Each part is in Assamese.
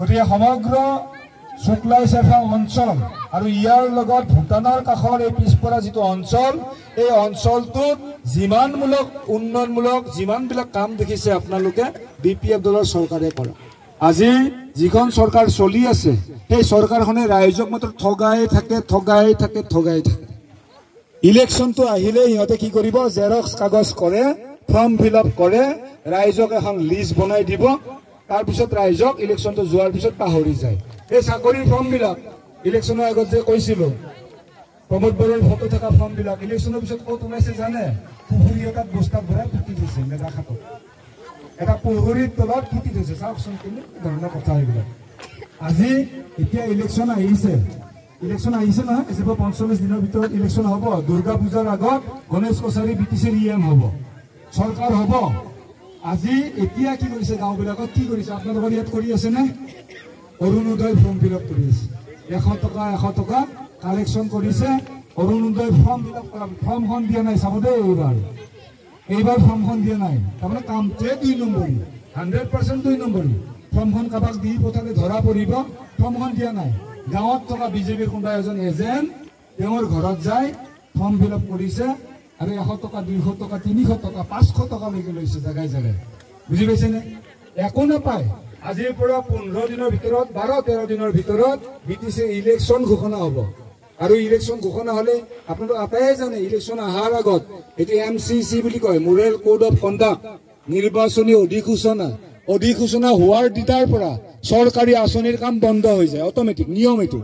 গতিকে সমগ্ৰ শুক্লাই চেৰফাং অঞ্চল আৰু ইয়াৰ লগত ভূটানৰ কাষৰ এই পিছপৰা যিটো অঞ্চল, এই অঞ্চলটোত যিমানমূলক উন্নয়নমূলক যিমানবিলাক কাম দেখিছে আপোনালোকে BPF দলৰ চৰকাৰে কৰা। আজি যিখন চৰকাৰ চলি আছে সেই চৰকাৰখনে ৰাইজক মাত্ৰ ঠগাই থাকে। ইলেকশ্যনটো আহিলে সিহঁতে কি কৰিব, জেৰক্স কাগজ কৰে, ফৰ্ম ফিল আপ কৰে, ৰাইজক এখন লিষ্ট বনাই দিব, তাৰপিছত ৰাইজক ইলেকশ্যনটো যোৱাৰ পিছত পাহৰি যায়। এই চাকৰিৰ ফৰ্মবিলাক ইলেকশ্যনৰ আগত যে কৈছিলো, প্ৰমোদ বড়োৰ ফটো থকা ফৰ্মবিলাক ইলেকশ্যনৰ পিছত ক'ত ওলাইছে জানে? পুখুৰী এটাত বস্তাত ভৰাই পুতি থৈছে, মেধাখাটত এটা পুখুৰীৰ তলত পুতি থৈছে। চাওকচোন কেনে ধৰণৰ কথা এইবিলাক। আজি এতিয়া ইলেকশ্যন আহিছে নহয়, 45 দিনৰ ভিতৰত ইলেকশ্যন হ'ব। দুৰ্গা পূজাৰ আগত গণেশ কছাৰী BTCৰ EM হ'ব, চৰকাৰ হ'ব। আজি এতিয়া কি কৰিছে গাঁওবিলাকত, কি কৰিছে আপোনালোকৰ ইয়াত কৰি আছে নে? অৰুণোদয় ফৰ্ম ফিল আপ কৰি আছে, 100 টকা কালেকশ্যন কৰিছে। অৰুণোদয় ফৰ্ম ফিল আপ কৰা, ফৰ্মখন দিয়া নাই, চাব দেই এইবাৰ ফৰ্মখন দিয়া নাই। তাৰমানে কামটোৱে 2 নম্বৰী, 100% 2 নম্বৰী। ফৰ্মখন কাৰোবাক দি পঠালে ধৰা পৰিব, ফৰ্মখন দিয়া নাই। গাঁৱত থকা বিজেপিৰ কোনোবা এজন এজেণ্ট তেওঁৰ ঘৰত যায় ফৰ্ম ফিল আপ কৰিছে, আৰু 100 টকা 200 টকা 300 টকা 500 টকালৈকে লৈছে জেগাই জেগাই। বুজি পাইছেনে? একো নাপায়। আজিৰ পৰা 15 দিনৰ ভিতৰত 12-13 দিনৰ ভিতৰত BTC ইলেকশ্যন ঘোষণা হ'ব। আৰু ইলেকশ্যন ঘোষণা হ'লে আপোনালোক আটাইয়ে জানে, ইলেকশ্যন অহাৰ আগত এইটো MCC বুলি কয়, মোৰেল কোড অফ কণ্ডাক্ট, নিৰ্বাচনী অধিসূচনা হোৱাৰ দিনাৰ পৰা চৰকাৰী আঁচনিৰ কাম বন্ধ হৈ যায়, অট'মেটিক নিয়ম এইটো।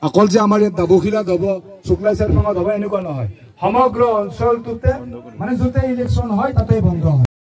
অকল যে আমাৰ ইয়াত দাবুখিলাত হ'ব, শুক্লাই চেৰফাঙত হ'ব এনেকুৱা নহয়, সমগ্ৰ অঞ্চলটোতে মানে য'তে ইলেকশ্যন হয় তাতে বন্ধ হয়।